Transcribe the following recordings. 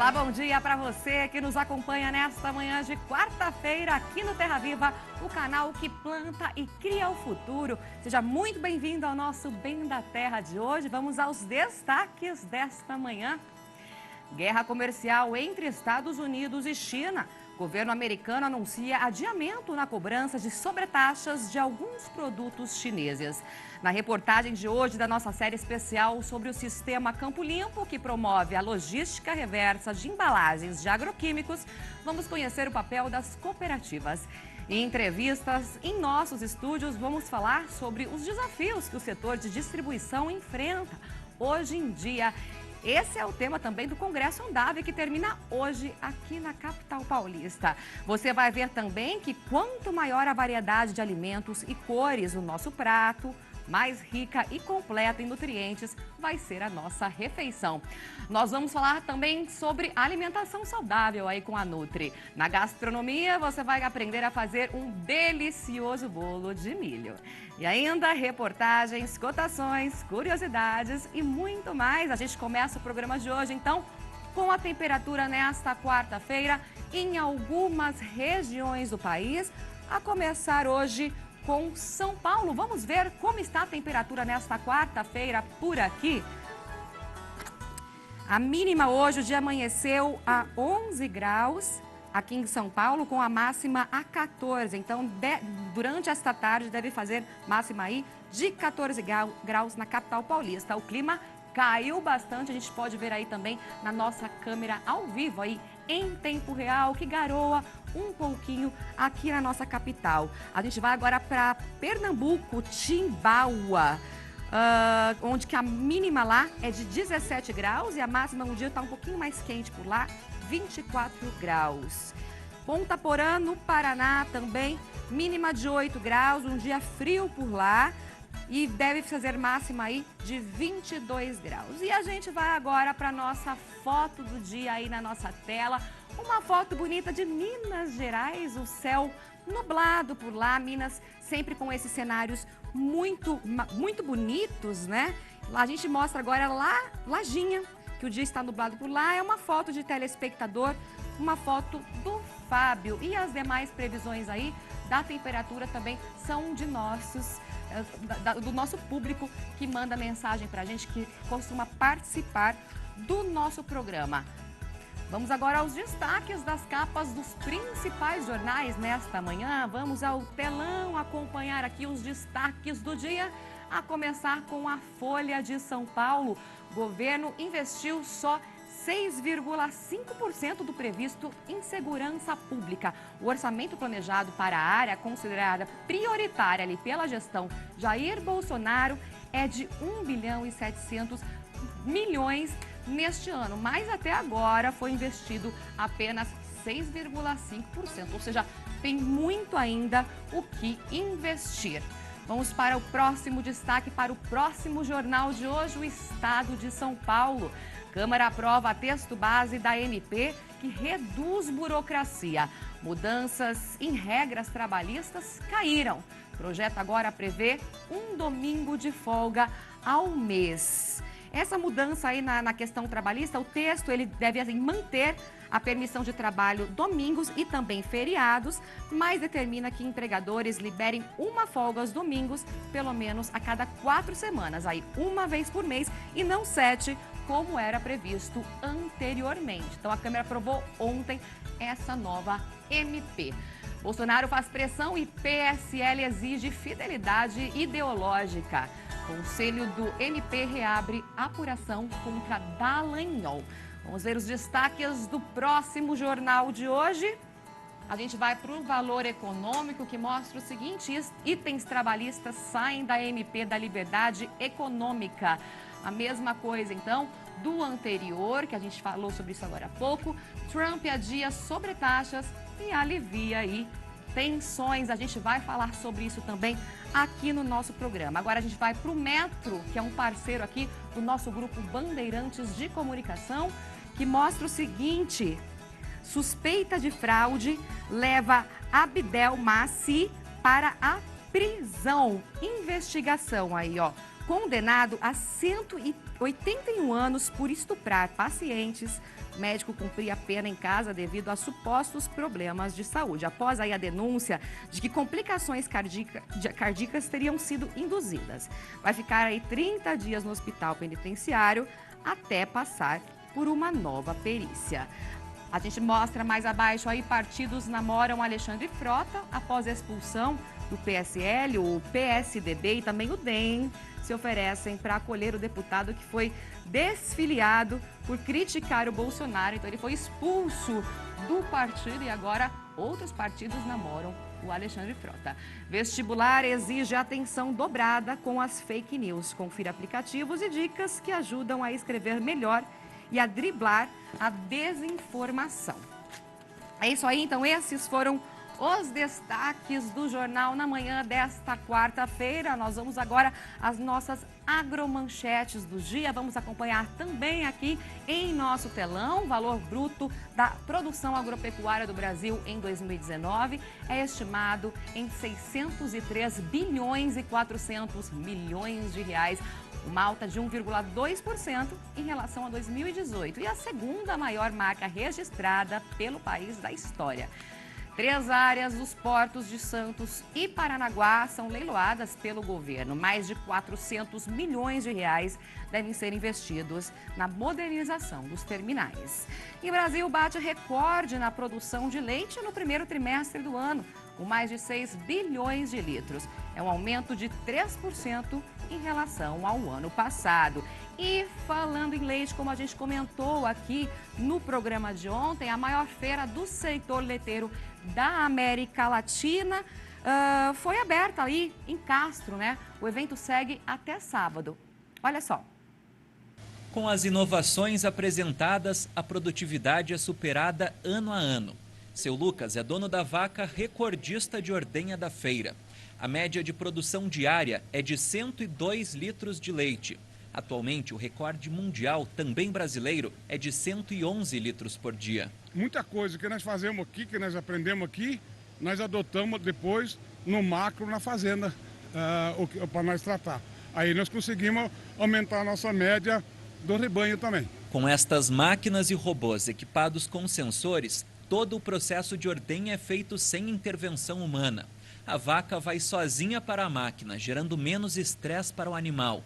Olá, bom dia para você que nos acompanha nesta manhã de quarta-feira aqui no Terra Viva, o canal que planta e cria o futuro. Seja muito bem-vindo ao nosso Bem da Terra de hoje. Vamos aos destaques desta manhã. Guerra comercial entre Estados Unidos e China. O governo americano anuncia adiamento na cobrança de sobretaxas de alguns produtos chineses. Na reportagem de hoje da nossa série especial sobre o sistema Campo Limpo, que promove a logística reversa de embalagens de agroquímicos, vamos conhecer o papel das cooperativas. Em entrevistas em nossos estúdios, vamos falar sobre os desafios que o setor de distribuição enfrenta hoje em dia. Esse é o tema também do Congresso Andavi, que termina hoje aqui na capital paulista. Você vai ver também que quanto maior a variedade de alimentos e cores no nosso prato, mais rica e completa em nutrientes vai ser a nossa refeição. Nós vamos falar também sobre alimentação saudável aí com a Nutri. Na gastronomia, você vai aprender a fazer um delicioso bolo de milho. E ainda reportagens, cotações, curiosidades e muito mais. A gente começa o programa de hoje, então, com a temperatura nesta quarta-feira em algumas regiões do país, a começar hoje com São Paulo. Vamos ver como está a temperatura nesta quarta-feira por aqui. A mínima hoje, o dia amanheceu a 11 graus aqui em São Paulo, com a máxima a 14. Então, durante esta tarde, deve fazer máxima aí de 14 graus na capital paulista. O clima caiu bastante, a gente pode ver aí também na nossa câmera ao vivo aí, em tempo real, que garoa um pouquinho aqui na nossa capital. A gente vai agora para Pernambuco, Timbaúba, onde que a mínima lá é de 17 graus e a máxima um dia está um pouquinho mais quente por lá, 24 graus. Ponta Porã, no Paraná, também mínima de 8 graus, um dia frio por lá. E deve fazer máxima aí de 22 graus. E a gente vai agora para a nossa foto do dia aí na nossa tela. Uma foto bonita de Minas Gerais, o céu nublado por lá. Minas sempre com esses cenários muito bonitos, né? Lá a gente mostra agora Lajinha, que o dia está nublado por lá. É uma foto de telespectador, uma foto do Fábio. E as demais previsões aí da temperatura também são de do nosso público que manda mensagem pra gente, que costuma participar do nosso programa. Vamos agora aos destaques das capas dos principais jornais nesta manhã. Vamos ao telão acompanhar aqui os destaques do dia, a começar com a Folha de São Paulo. O governo investiu só 6,5% do previsto em segurança pública. O orçamento planejado para a área considerada prioritária ali pela gestão Jair Bolsonaro é de 1 bilhão e 700 milhões neste ano, mas até agora foi investido apenas 6,5%, ou seja, tem muito ainda o que investir. Vamos para o próximo destaque, para o próximo jornal de hoje, o Estado de São Paulo. Câmara aprova texto base da MP que reduz burocracia. Mudanças em regras trabalhistas caíram. O projeto agora prevê um domingo de folga ao mês. Essa mudança aí na questão trabalhista, o texto ele deve assim, manter a permissão de trabalho domingos e também feriados, mas determina que empregadores liberem uma folga aos domingos, pelo menos a cada 4 semanas, aí uma vez por mês e não 7, como era previsto anteriormente. Então a Câmara aprovou ontem essa nova MP. Bolsonaro faz pressão e PSL exige fidelidade ideológica. Conselho do MP reabre apuração contra Dallagnol. Vamos ver os destaques do próximo jornal de hoje. A gente vai para o Valor Econômico, que mostra o seguinte: itens trabalhistas saem da MP da Liberdade Econômica. A mesma coisa, então, do anterior, que a gente falou sobre isso agora há pouco. Trump adia sobretaxas e alivia aí tensões. A gente vai falar sobre isso também aqui no nosso programa. Agora a gente vai para o Metro, que é um parceiro aqui do nosso grupo Bandeirantes de Comunicação, que mostra o seguinte: suspeita de fraude leva Abdel Maci para a prisão. Investigação aí, ó. Condenado a 81 anos por estuprar pacientes. O médico cumpria a pena em casa devido a supostos problemas de saúde. Após aí a denúncia de que complicações cardíacas teriam sido induzidas. Vai ficar aí 30 dias no hospital penitenciário até passar por uma nova perícia. A gente mostra mais abaixo aí, partidos namoram Alexandre Frota após a expulsão do PSL, o PSDB e também o DEM se oferecem para acolher o deputado que foi desfiliado por criticar o Bolsonaro. Então ele foi expulso do partido e agora outros partidos namoram o Alexandre Frota. Vestibular exige atenção dobrada com as fake news. Confira aplicativos e dicas que ajudam a escrever melhor e a driblar a desinformação. É isso aí, então esses foram os destaques do Jornal na manhã desta quarta-feira. Nós vamos agora às nossas agromanchetes do dia. Vamos acompanhar também aqui em nosso telão o valor bruto da produção agropecuária do Brasil em 2019 é estimado em 603 bilhões e 400 milhões de reais. Uma alta de 1,2% em relação a 2018 e a segunda maior marca registrada pelo país da história. 3 áreas dos portos de Santos e Paranaguá são leiloadas pelo governo. Mais de 400 milhões de reais devem ser investidos na modernização dos terminais. E o Brasil bate recorde na produção de leite no primeiro trimestre do ano, com mais de 6 bilhões de litros. É um aumento de 3% em relação ao ano passado. E falando em leite, como a gente comentou aqui no programa de ontem, a maior feira do setor leiteiro da América Latina foi aberta ali em Castro, né? O evento segue até sábado. Olha só. Com as inovações apresentadas, a produtividade é superada ano a ano. Seu Lucas é dono da vaca recordista de ordenha da feira. A média de produção diária é de 102 litros de leite. Atualmente, o recorde mundial, também brasileiro, é de 111 litros por dia. Muita coisa que nós fazemos aqui, que nós aprendemos aqui, nós adotamos depois no macro, na fazenda, para nós tratar. Aí nós conseguimos aumentar a nossa média do rebanho também. Com estas máquinas e robôs equipados com sensores, todo o processo de ordenha é feito sem intervenção humana. A vaca vai sozinha para a máquina, gerando menos estresse para o animal.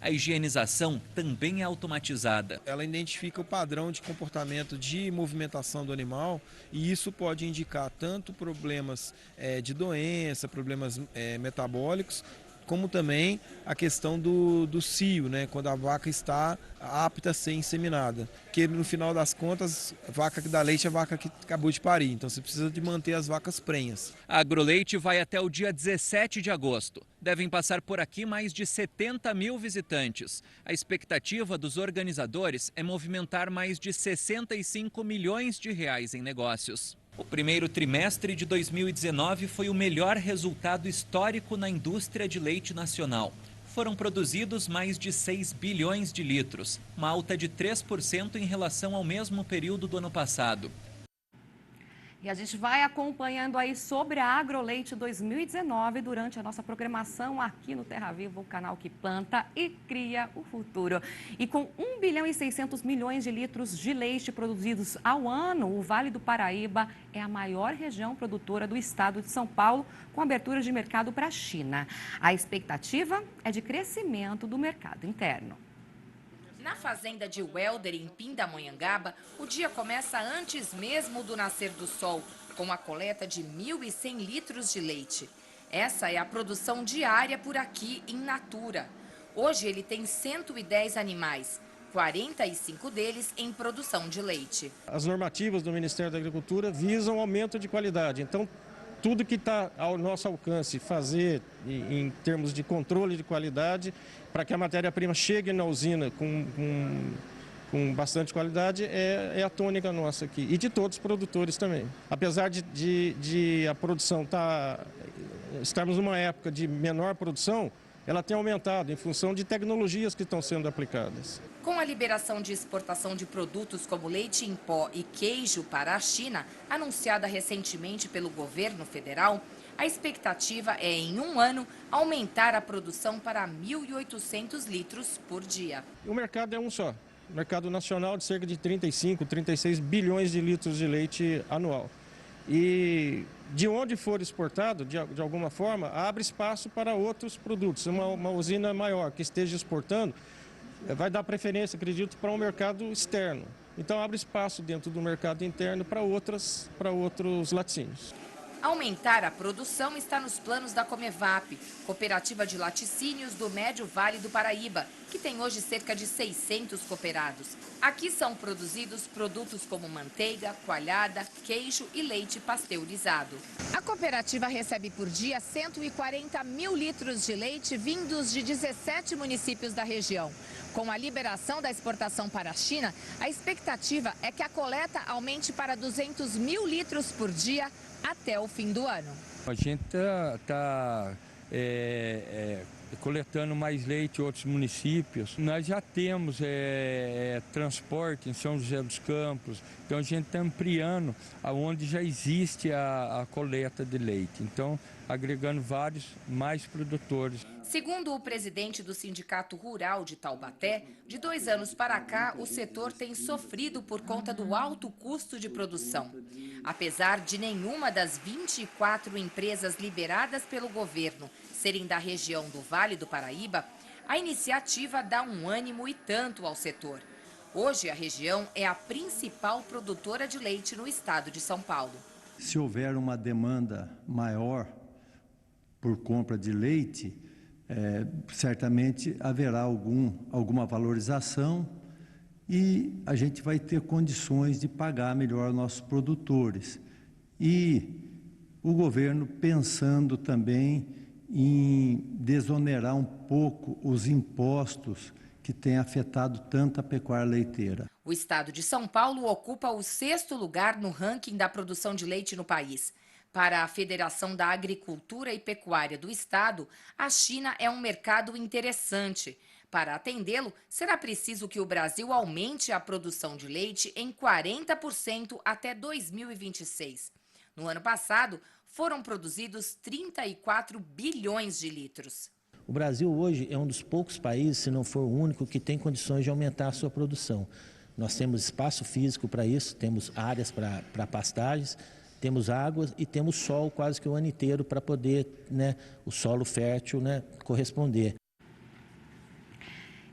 A higienização também é automatizada. Ela identifica o padrão de comportamento de movimentação do animal e isso pode indicar tanto problemas de doença, problemas metabólicos, como também a questão do cio, né, quando a vaca está apta a ser inseminada. Porque no final das contas, a vaca que dá leite é a vaca que acabou de parir, então você precisa de manter as vacas prenhas. A Agroleite vai até o dia 17 de agosto. Devem passar por aqui mais de 70 mil visitantes. A expectativa dos organizadores é movimentar mais de 65 milhões de reais em negócios. O primeiro trimestre de 2019 foi o melhor resultado histórico na indústria de leite nacional. Foram produzidos mais de 6 bilhões de litros, uma alta de 3% em relação ao mesmo período do ano passado. E a gente vai acompanhando aí sobre a Agroleite 2019 durante a nossa programação aqui no Terra Viva, o canal que planta e cria o futuro. E com 1 bilhão e 600 milhões de litros de leite produzidos ao ano, o Vale do Paraíba é a maior região produtora do estado de São Paulo, com abertura de mercado para a China. A expectativa é de crescimento do mercado interno. Na fazenda de Welder, em Pindamonhangaba, o dia começa antes mesmo do nascer do sol, com a coleta de 1.100 litros de leite. Essa é a produção diária por aqui em natura. Hoje ele tem 110 animais, 45 deles em produção de leite. As normativas do Ministério da Agricultura visam aumento de qualidade, então tudo que está ao nosso alcance fazer em termos de controle de qualidade, para que a matéria-prima chegue na usina com bastante qualidade, é a tônica nossa aqui e de todos os produtores também. Apesar de a produção estarmos numa época de menor produção, ela tem aumentado em função de tecnologias que estão sendo aplicadas. Com a liberação de exportação de produtos como leite em pó e queijo para a China, anunciada recentemente pelo governo federal, A expectativa é, em um ano, aumentar a produção para 1.800 litros por dia. O mercado é um só. O mercado nacional de cerca de 35, 36 bilhões de litros de leite anual. E de onde for exportado, de alguma forma, abre espaço para outros produtos. Uma usina maior que esteja exportando vai dar preferência, acredito, para um mercado externo. Então abre espaço dentro do mercado interno para outros laticínios. Aumentar a produção está nos planos da Comevap, cooperativa de laticínios do Médio Vale do Paraíba, que tem hoje cerca de 600 cooperados. Aqui são produzidos produtos como manteiga, coalhada, queijo e leite pasteurizado. A cooperativa recebe por dia 140 mil litros de leite vindos de 17 municípios da região. Com a liberação da exportação para a China, a expectativa é que a coleta aumente para 200 mil litros por dia até o fim do ano. A gente está coletando mais leite em outros municípios. Nós já temos transporte em São José dos Campos, então a gente está ampliando aonde já existe a coleta de leite, então agregando vários mais produtores. Segundo o presidente do Sindicato Rural de Taubaté, de 2 anos para cá, o setor tem sofrido por conta do alto custo de produção. Apesar de nenhuma das 24 empresas liberadas pelo governo serem da região do Vale do Paraíba, a iniciativa dá um ânimo e tanto ao setor. Hoje, a região é a principal produtora de leite no estado de São Paulo. Se houver uma demanda maior por compra de leite, certamente haverá alguma valorização e a gente vai ter condições de pagar melhor nossos produtores. E o governo pensando também em desonerar um pouco os impostos que têm afetado tanto a pecuária leiteira. O estado de São Paulo ocupa o 6º lugar no ranking da produção de leite no país. Para a Federação da Agricultura e Pecuária do Estado, a China é um mercado interessante. Para atendê-lo, será preciso que o Brasil aumente a produção de leite em 40% até 2026. No ano passado, foram produzidos 34 bilhões de litros. O Brasil hoje é um dos poucos países, se não for o único, que tem condições de aumentar a sua produção. Nós temos espaço físico para isso, temos áreas para pastagens, temos água e temos sol quase que o ano inteiro para poder, o solo fértil, corresponder.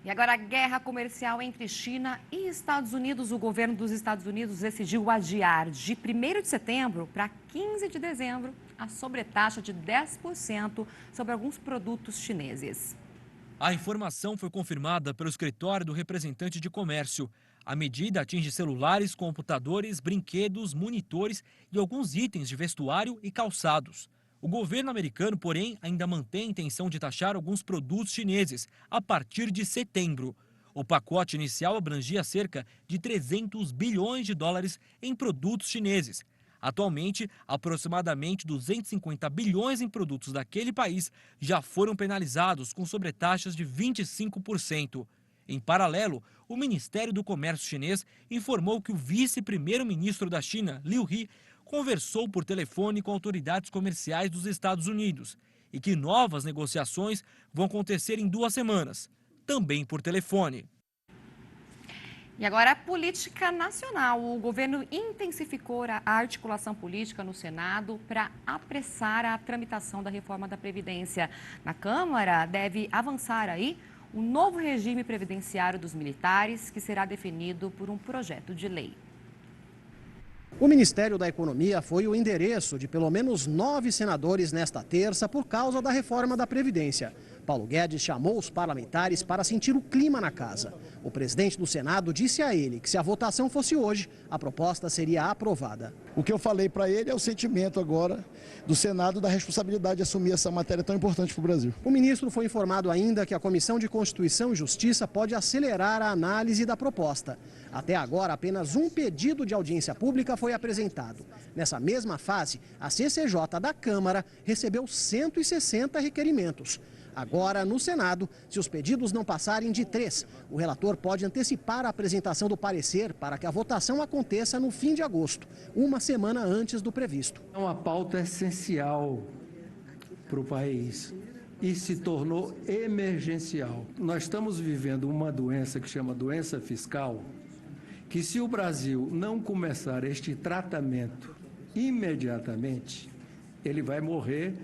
E agora a guerra comercial entre China e Estados Unidos. O governo dos Estados Unidos decidiu adiar de 1º de setembro para 15 de dezembro a sobretaxa de 10% sobre alguns produtos chineses. A informação foi confirmada pelo escritório do representante de comércio. A medida atinge celulares, computadores, brinquedos, monitores e alguns itens de vestuário e calçados. O governo americano, porém, ainda mantém a intenção de taxar alguns produtos chineses a partir de setembro. O pacote inicial abrangia cerca de 300 bilhões de dólares em produtos chineses. Atualmente, aproximadamente 250 bilhões em produtos daquele país já foram penalizados com sobretaxas de 25%. Em paralelo, o Ministério do Comércio chinês informou que o vice-primeiro-ministro da China, Liu He, conversou por telefone com autoridades comerciais dos Estados Unidos e que novas negociações vão acontecer em 2 semanas, também por telefone. E agora a política nacional. O governo intensificou a articulação política no Senado para apressar a tramitação da reforma da Previdência. Na Câmara deve avançar aí o novo regime previdenciário dos militares, que será definido por um projeto de lei. O Ministério da Economia foi o endereço de pelo menos 9 senadores nesta terça por causa da reforma da Previdência. Paulo Guedes chamou os parlamentares para sentir o clima na casa. O presidente do Senado disse a ele que se a votação fosse hoje, a proposta seria aprovada. O que eu falei para ele é o sentimento agora do Senado da responsabilidade de assumir essa matéria tão importante para o Brasil. O ministro foi informado ainda que a Comissão de Constituição e Justiça pode acelerar a análise da proposta. Até agora, apenas um pedido de audiência pública foi apresentado. Nessa mesma fase, a CCJ da Câmara recebeu 160 requerimentos. Agora, no Senado, se os pedidos não passarem de 3, o relator pode antecipar a apresentação do parecer para que a votação aconteça no fim de agosto, uma semana antes do previsto. É uma pauta essencial para o país e se tornou emergencial. Nós estamos vivendo uma doença que chama doença fiscal, que se o Brasil não começar este tratamento imediatamente, ele vai morrer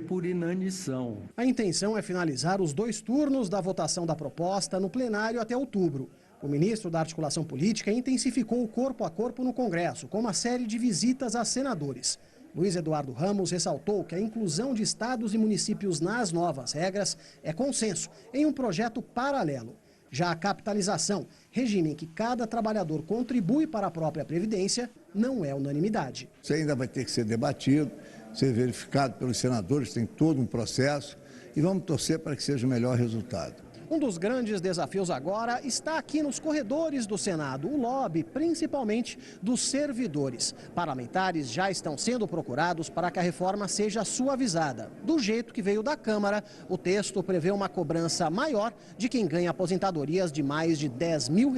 por inanição. A intenção é finalizar os 2 turnos da votação da proposta no plenário até outubro. O ministro da Articulação Política intensificou o corpo a corpo no Congresso, com uma série de visitas a senadores. Luiz Eduardo Ramos ressaltou que a inclusão de estados e municípios nas novas regras é consenso em um projeto paralelo. Já a capitalização, regime em que cada trabalhador contribui para a própria previdência, não é unanimidade. Isso ainda vai ter que ser debatido, ser verificado pelos senadores, tem todo um processo e vamos torcer para que seja o melhor resultado. Um dos grandes desafios agora está aqui nos corredores do Senado, o lobby, principalmente dos servidores. Parlamentares já estão sendo procurados para que a reforma seja suavizada. Do jeito que veio da Câmara, o texto prevê uma cobrança maior de quem ganha aposentadorias de mais de R$10 mil.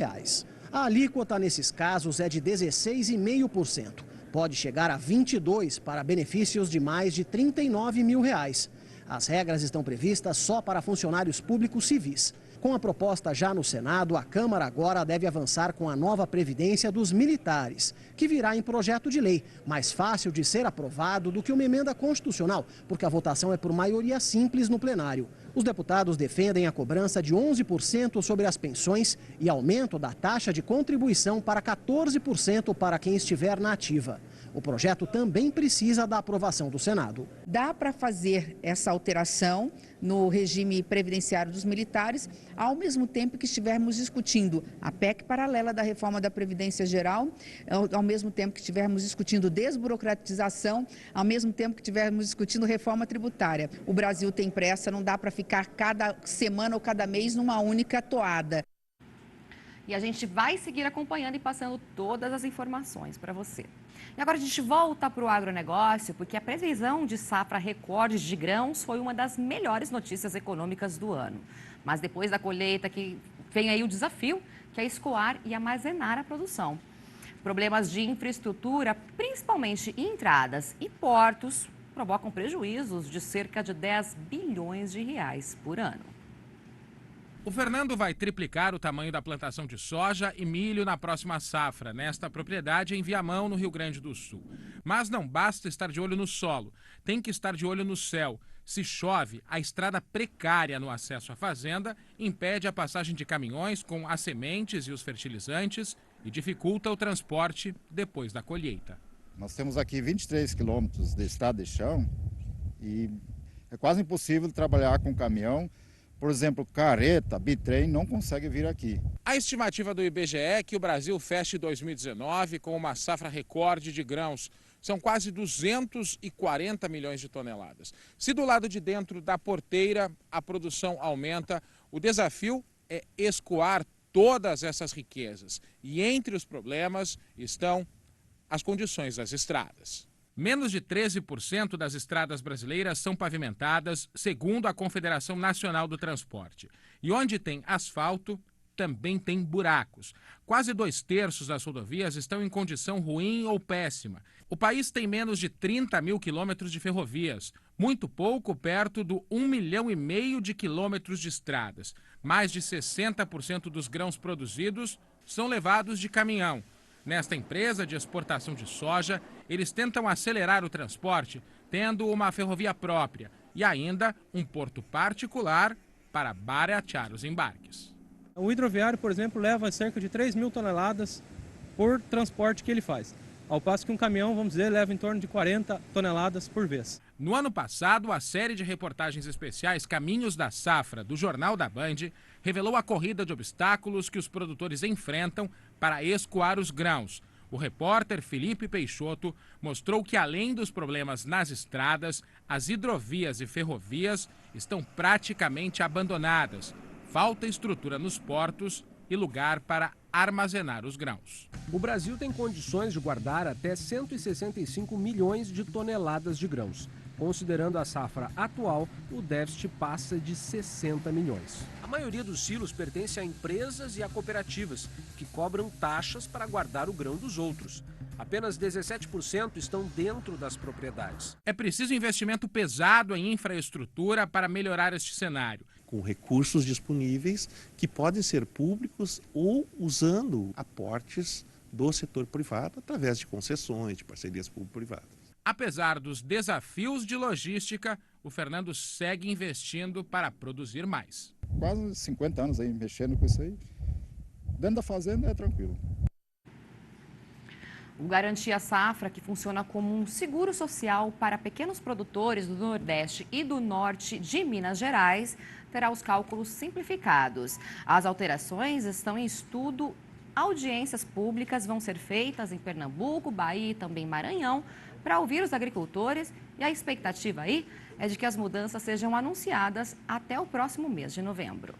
A alíquota nesses casos é de 16,5%. Pode chegar a 22% para benefícios de mais de R$39 mil. As regras estão previstas só para funcionários públicos civis. Com a proposta já no Senado, a Câmara agora deve avançar com a nova previdência dos militares, que virá em projeto de lei, mais fácil de ser aprovado do que uma emenda constitucional, porque a votação é por maioria simples no plenário. Os deputados defendem a cobrança de 11% sobre as pensões e aumento da taxa de contribuição para 14% para quem estiver na ativa. O projeto também precisa da aprovação do Senado. Dá para fazer essa alteração no regime previdenciário dos militares, ao mesmo tempo que estivermos discutindo a PEC paralela da reforma da Previdência Geral, ao mesmo tempo que estivermos discutindo desburocratização, ao mesmo tempo que estivermos discutindo reforma tributária. O Brasil tem pressa, não dá para ficar cada semana ou cada mês numa única toada. E a gente vai seguir acompanhando e passando todas as informações para você. E agora a gente volta para o agronegócio, porque a previsão de safra recorde de grãos foi uma das melhores notícias econômicas do ano. Mas depois da colheita que vem aí o desafio, que é escoar e armazenar a produção. Problemas de infraestrutura, principalmente em entradas e portos, provocam prejuízos de cerca de R$10 bilhões por ano. O Fernando vai triplicar o tamanho da plantação de soja e milho na próxima safra, nesta propriedade em Viamão, no Rio Grande do Sul. Mas não basta estar de olho no solo, tem que estar de olho no céu. Se chove, a estrada precária no acesso à fazenda impede a passagem de caminhões com as sementes e os fertilizantes e dificulta o transporte depois da colheita. Nós temos aqui 23 quilômetros de estrada de chão e é quase impossível trabalhar com caminhão. Por exemplo, carreta, bitrem não consegue vir aqui. A estimativa do IBGE é que o Brasil feche 2019 com uma safra recorde de grãos. São quase 240 milhões de toneladas. Se do lado de dentro da porteira a produção aumenta, o desafio é escoar todas essas riquezas. E entre os problemas estão as condições das estradas. Menos de 13% das estradas brasileiras são pavimentadas, segundo a Confederação Nacional do Transporte. E onde tem asfalto, também tem buracos. Quase 2/3 das rodovias estão em condição ruim ou péssima. O país tem menos de 30 mil quilômetros de ferrovias, muito pouco perto do 1,5 milhão de quilômetros de estradas. Mais de 60% dos grãos produzidos são levados de caminhão. Nesta empresa de exportação de soja, eles tentam acelerar o transporte, tendo uma ferrovia própria e ainda um porto particular para baratear os embarques. O hidroviário, por exemplo, leva cerca de 3 mil toneladas por transporte que ele faz. Ao passo que um caminhão, vamos dizer, leva em torno de 40 toneladas por vez. No ano passado, a série de reportagens especiais Caminhos da Safra, do Jornal da Band, revelou a corrida de obstáculos que os produtores enfrentam para escoar os grãos. O repórter Felipe Peixoto mostrou que, além dos problemas nas estradas, as hidrovias e ferrovias estão praticamente abandonadas. Falta estrutura nos portos e lugar para armazenar os grãos. O Brasil tem condições de guardar até 165 milhões de toneladas de grãos. Considerando a safra atual, o déficit passa de 60 milhões. A maioria dos silos pertence a empresas e a cooperativas, que cobram taxas para guardar o grão dos outros. Apenas 17% estão dentro das propriedades. É preciso investimento pesado em infraestrutura para melhorar este cenário. Com recursos disponíveis que podem ser públicos ou usando aportes do setor privado através de concessões, de parcerias público-privadas. Apesar dos desafios de logística, o Fernando segue investindo para produzir mais. Quase 50 anos aí mexendo com isso aí. Dentro da fazenda é tranquilo. O Garantia Safra, que funciona como um seguro social para pequenos produtores do Nordeste e do Norte de Minas Gerais, terá os cálculos simplificados. As alterações estão em estudo. Audiências públicas vão ser feitas em Pernambuco, Bahia e também Maranhão para ouvir os agricultores, e a expectativa aí é de que as mudanças sejam anunciadas até o próximo mês de novembro.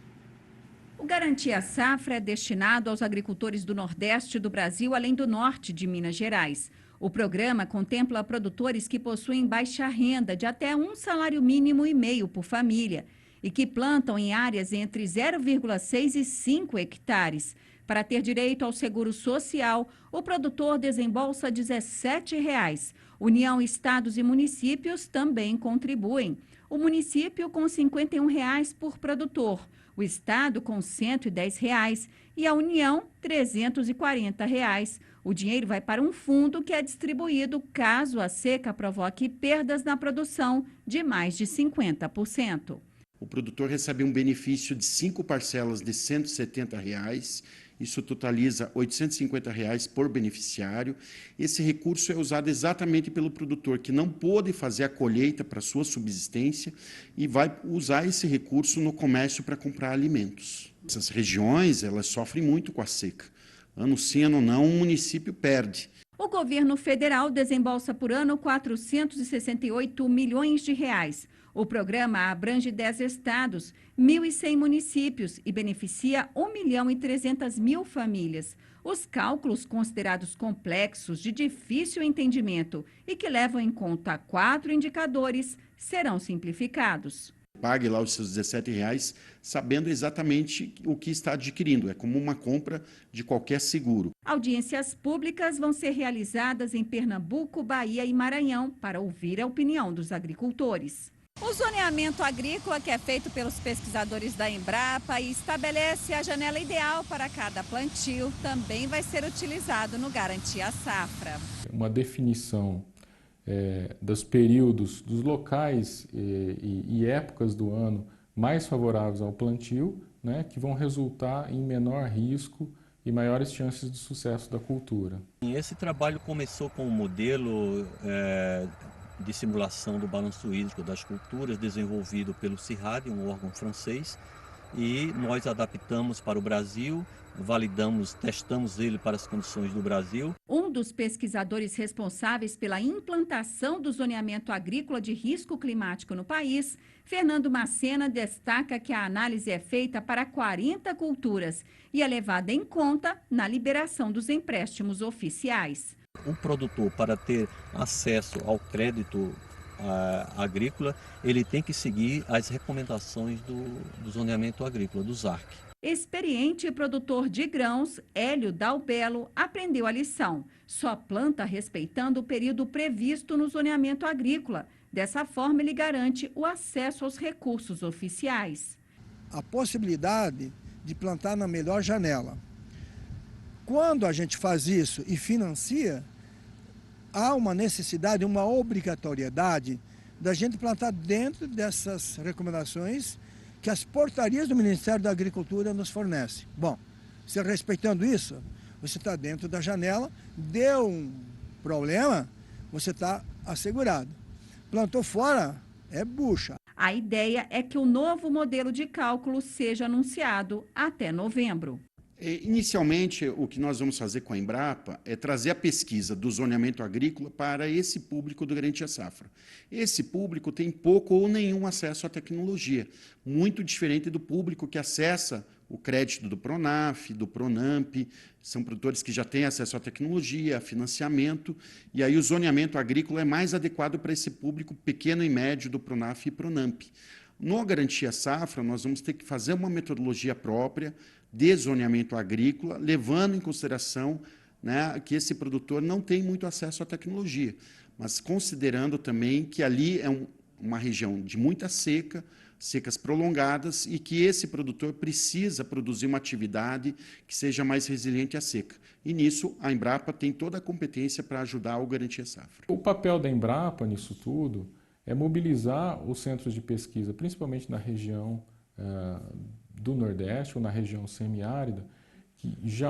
O Garantia Safra é destinado aos agricultores do Nordeste do Brasil, além do Norte de Minas Gerais. O programa contempla produtores que possuem baixa renda de até um salário mínimo e meio por família e que plantam em áreas entre 0,6 e 5 hectares. Para ter direito ao seguro social, o produtor desembolsa R$ 17,00. União, estados e municípios também contribuem. O município com R$ 51,00 por produtor, o estado com R$ 110,00 e a União R$ 340,00. O dinheiro vai para um fundo que é distribuído caso a seca provoque perdas na produção de mais de 50%. O produtor recebe um benefício de 5 parcelas de R$ 170,00. Isso totaliza R$ 850,00 por beneficiário. Esse recurso é usado exatamente pelo produtor que não pôde fazer a colheita para sua subsistência e vai usar esse recurso no comércio para comprar alimentos. Essas regiões, elas sofrem muito com a seca. Ano sim, ano não, um município perde. O governo federal desembolsa por ano R$ 468 milhões. O programa abrange 10 estados, 1.100 municípios e beneficia 1.300.000 famílias. Os cálculos considerados complexos, de difícil entendimento e que levam em conta 4 indicadores, serão simplificados. Pague lá os seus R$ 17,00, sabendo exatamente o que está adquirindo. É como uma compra de qualquer seguro. Audiências públicas vão ser realizadas em Pernambuco, Bahia e Maranhão para ouvir a opinião dos agricultores. O zoneamento agrícola, que é feito pelos pesquisadores da Embrapa e estabelece a janela ideal para cada plantio, também vai ser utilizado no Garantia Safra. Uma definição dos períodos, dos locais e épocas do ano mais favoráveis ao plantio, né, que vão resultar em menor risco e maiores chances de sucesso da cultura. Esse trabalho começou com um modelo de simulação do balanço hídrico das culturas desenvolvido pelo CIRAD, um órgão francês, e nós adaptamos para o Brasil, validamos, testamos ele para as condições do Brasil. Um dos pesquisadores responsáveis pela implantação do zoneamento agrícola de risco climático no país, Fernando Macena, destaca que a análise é feita para 40 culturas e é levada em conta na liberação dos empréstimos oficiais. O produtor, para ter acesso ao crédito agrícola, ele tem que seguir as recomendações do zoneamento agrícola, do ZARC. Experiente produtor de grãos, Hélio Dalbelo, aprendeu a lição. Só planta respeitando o período previsto no zoneamento agrícola. Dessa forma, ele garante o acesso aos recursos oficiais. A possibilidade de plantar na melhor janela. Quando a gente faz isso e financia, há uma necessidade, uma obrigatoriedade da gente plantar dentro dessas recomendações que as portarias do Ministério da Agricultura nos fornecem. Bom, se respeitando isso, você está dentro da janela, deu um problema, você está assegurado. Plantou fora, é bucha. A ideia é que o novo modelo de cálculo seja anunciado até novembro. Inicialmente, o que nós vamos fazer com a Embrapa é trazer a pesquisa do zoneamento agrícola para esse público do Garantia Safra. Esse público tem pouco ou nenhum acesso à tecnologia, muito diferente do público que acessa o crédito do Pronaf, do Pronamp, são produtores que já têm acesso à tecnologia, a financiamento, e aí o zoneamento agrícola é mais adequado para esse público pequeno e médio do Pronaf e Pronamp. No Garantia Safra, nós vamos ter que fazer uma metodologia própria de zoneamento agrícola, levando em consideração né, que esse produtor não tem muito acesso à tecnologia, mas considerando também que ali é uma região de muita seca, secas prolongadas, e que esse produtor precisa produzir uma atividade que seja mais resiliente à seca. E nisso a Embrapa tem toda a competência para ajudar o Garantia Safra. O papel da Embrapa nisso tudo é mobilizar os centros de pesquisa, principalmente na região do Nordeste ou na região semiárida,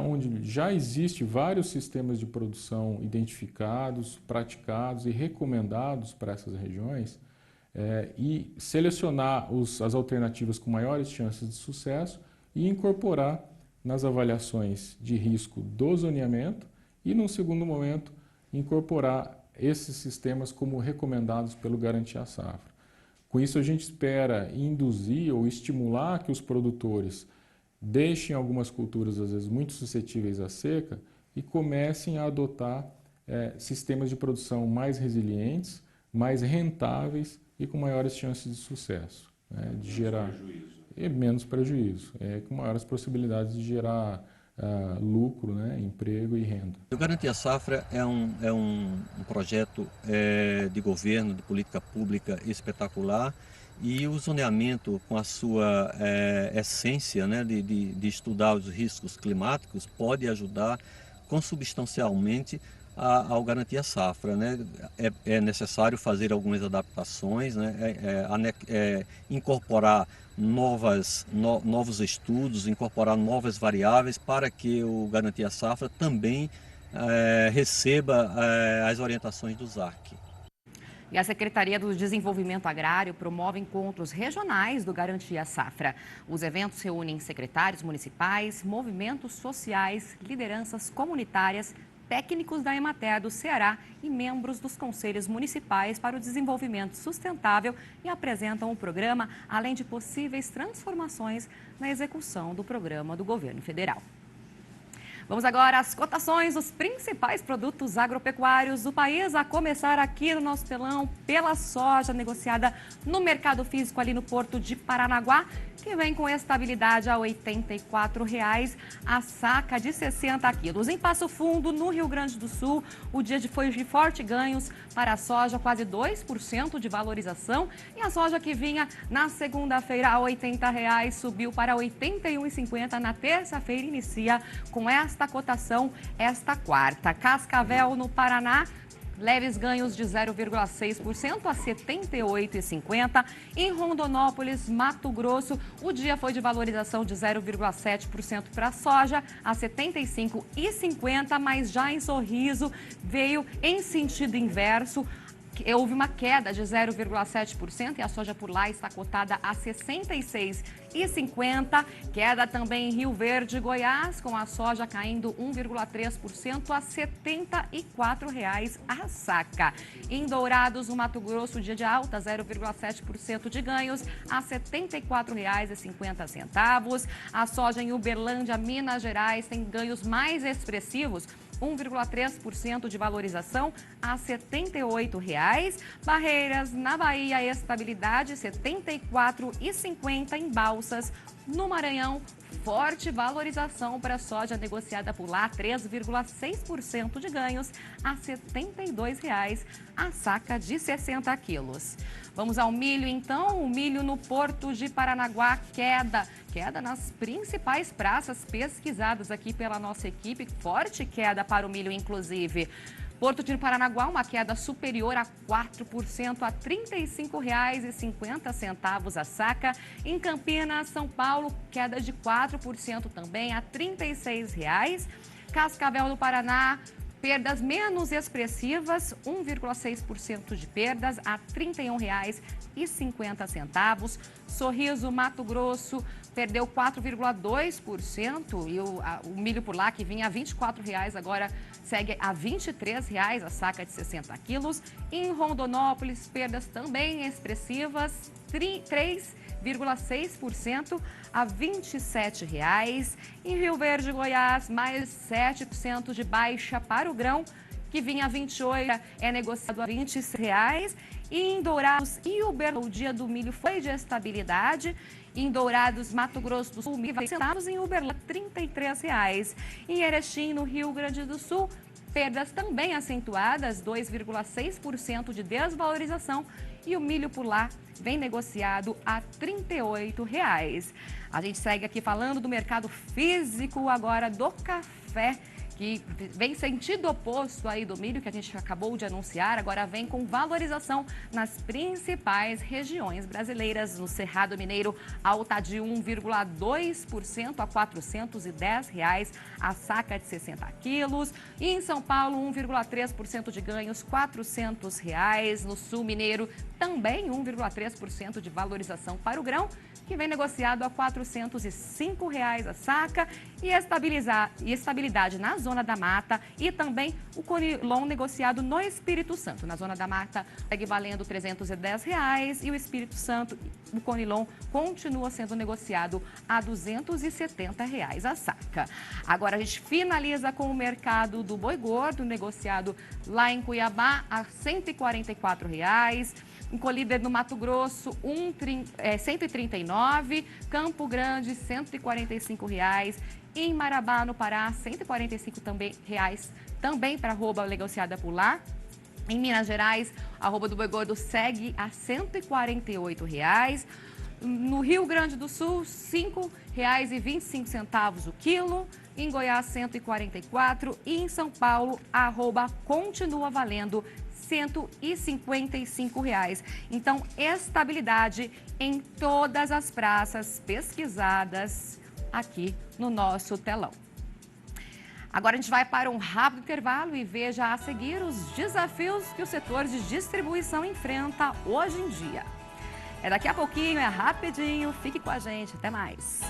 onde já existe vários sistemas de produção identificados, praticados e recomendados para essas regiões, e selecionar as alternativas com maiores chances de sucesso e incorporar nas avaliações de risco do zoneamento e, num segundo momento, incorporar esses sistemas como recomendados pelo Garantia Safra. Com isso, a gente espera induzir ou estimular que os produtores deixem algumas culturas, às vezes, muito suscetíveis à seca e comecem a adotar sistemas de produção mais resilientes, mais rentáveis e com maiores chances de sucesso, né, de gerar menos prejuízo, com maiores possibilidades de gerar lucro, né, emprego e renda. O Garantia Safra é um projeto de governo, de política pública espetacular, e o zoneamento, com a sua essência, né, de estudar os riscos climáticos, pode ajudar consubstancialmente ao Garantia Safra, né? É necessário fazer algumas adaptações, né? Incorporar novos estudos, incorporar novas variáveis para que o Garantia Safra também receba as orientações do ZARC. E a Secretaria do Desenvolvimento Agrário promove encontros regionais do Garantia Safra. Os eventos reúnem secretários municipais, movimentos sociais, lideranças comunitárias, técnicos da Emater do Ceará e membros dos conselhos municipais para o desenvolvimento sustentável e apresentam o programa, além de possíveis transformações na execução do programa do governo federal. Vamos agora às cotações dos principais produtos agropecuários do país, a começar aqui no nosso telão pela soja negociada no mercado físico ali no Porto de Paranaguá, que vem com estabilidade a R$ 84,00 a saca de 60 quilos. Em Passo Fundo, no Rio Grande do Sul, o dia foi de fortes ganhos para a soja, quase 2% de valorização. E a soja que vinha na segunda-feira a R$ 80,00 subiu para R$ 81,50. Na terça-feira inicia com esta cotação, esta quarta. Cascavel, no Paraná, leves ganhos de 0,6% a R$ 78,50. Em Rondonópolis, Mato Grosso, o dia foi de valorização de 0,7% para a soja a R$ 75,50, mas já em Sorriso veio em sentido inverso. Houve uma queda de 0,7% e a soja por lá está cotada a R$ 66,50. Queda também em Rio Verde, Goiás, com a soja caindo 1,3% a R$ 74,00 a saca. Em Dourados, no Mato Grosso, dia de alta, 0,7% de ganhos a R$ 74,50. A soja em Uberlândia, Minas Gerais, tem ganhos mais expressivos, 1,3% de valorização a R$ 78,00. Barreiras, na Bahia, estabilidade, R$ 74,50 em Balsas. No Maranhão, forte valorização para a soja negociada por lá, 3,6% de ganhos a R$ 72,00 a saca de 60 quilos. Vamos ao milho, então. O milho no Porto de Paranaguá, queda nas principais praças pesquisadas aqui pela nossa equipe, forte queda para o milho, inclusive. Porto de Paranaguá, uma queda superior a 4% a R$ 35,50 a saca. Em Campinas, São Paulo, queda de 4% também a R$ 36,00. Cascavel do Paraná, perdas menos expressivas, 1,6% de perdas a R$ 31,50. Sorriso, Mato Grosso, perdeu 4,2% e o milho por lá, que vinha a R$ 24,00, agora segue a R$ 23,00 a saca de 60 quilos. Em Rondonópolis, perdas também expressivas, 3,6% a R$ 27,00. Em Rio Verde, Goiás, mais 7% de baixa para o grão, que vinha a 28, é negociado a R$ 20,00. E em Dourados e Uberlândia, o dia do milho foi de estabilidade. Em Dourados, Mato Grosso do Sul, centavos, em Uberlândia, R$ 33,00. Em Erechim, no Rio Grande do Sul, perdas também acentuadas, 2,6% de desvalorização. E o milho por lá vem negociado a R$ 38,00. A gente segue aqui falando do mercado físico, agora do café, que vem sentido oposto aí do milho, que a gente acabou de anunciar, agora vem com valorização nas principais regiões brasileiras. No Cerrado Mineiro, alta de 1,2% a R$ 410,00 a saca de 60 quilos. E em São Paulo, 1,3% de ganhos, R$ 400,00. No Sul Mineiro, também 1,3% de valorização para o grão, que vem negociado a R$ 405,00 a saca, e estabilidade na Zona da Mata, e também o Conilon negociado no Espírito Santo. Na Zona da Mata segue valendo R$ 310,00 e o Espírito Santo, o Conilon, continua sendo negociado a R$ 270,00 a saca. Agora a gente finaliza com o mercado do boi gordo, negociado lá em Cuiabá a R$ 144,00. Em Colíder, no Mato Grosso, 139, Campo Grande, R$ 145,00. Em Marabá, no Pará, R$ 145 também para arroba negociada por lá. Em Minas Gerais, a arroba do boi gordo segue a R$ 148,00. No Rio Grande do Sul, R$ 5,25 o quilo. Em Goiás, R$ 144. E em São Paulo, a arroba continua valendo R$ 155,00. Então, estabilidade em todas as praças pesquisadas aqui no nosso telão. Agora a gente vai para um rápido intervalo e veja a seguir os desafios que o setor de distribuição enfrenta hoje em dia. É daqui a pouquinho, é rapidinho, fique com a gente, até mais.